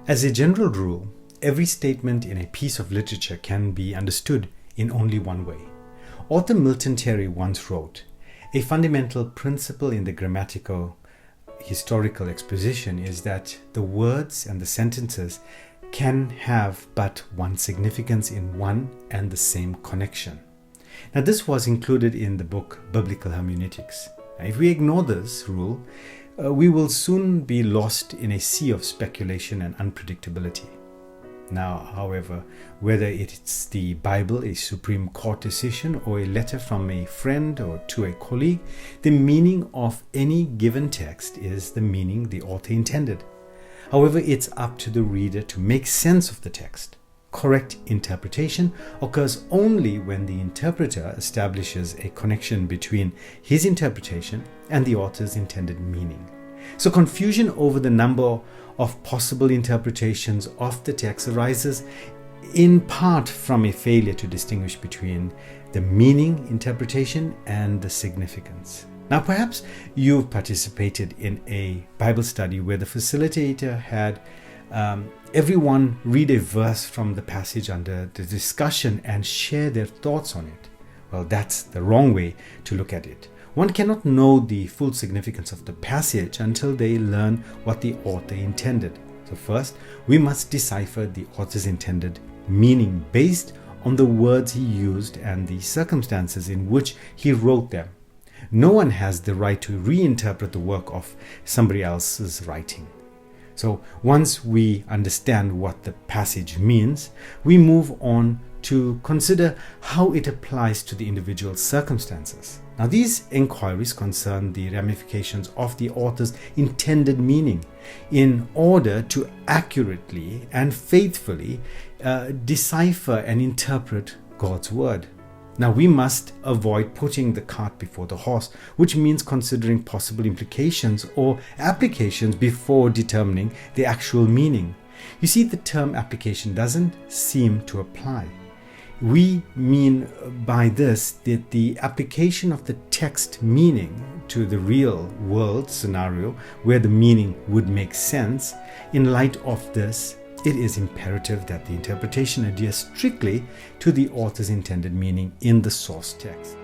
As a general rule, every statement in a piece of literature can be understood in only one way. Author Milton Terry once wrote, "A fundamental principle in the grammatical historical exposition is that the words and the sentences can have but one significance in one and the same connection." Now, this was included in the book Biblical Hermeneutics. Now, if we ignore this rule, we will soon be lost in a sea of speculation and unpredictability. Now, however, whether it's the Bible, a Supreme Court decision, or a letter from a friend or to a colleague, the meaning of any given text is the meaning the author intended. However, it's up to the reader to make sense of the text. Correct interpretation occurs only when the interpreter establishes a connection between his interpretation and the author's intended meaning. So confusion over the number of possible interpretations of the text arises in part from a failure to distinguish between the meaning interpretation and the significance. Now, perhaps you've participated in a Bible study where the facilitator had everyone read a verse from the passage under the discussion and share their thoughts on it. Well, that's the wrong way to look at it. One cannot know the full significance of the passage until they learn what the author intended. So first, we must decipher the author's intended meaning based on the words he used and the circumstances in which he wrote them. No one has the right to reinterpret the work of somebody else's writing. So once we understand what the passage means, we move on to consider how it applies to the individual circumstances. Now, these inquiries concern the ramifications of the author's intended meaning in order to accurately and faithfully decipher and interpret God's word. Now, we must avoid putting the cart before the horse, which means considering possible implications or applications before determining the actual meaning. You see, the term application doesn't seem to apply. We mean by this that the application of the text meaning to the real world scenario where the meaning would make sense. In light of this, it is imperative that the interpretation adheres strictly to the author's intended meaning in the source text.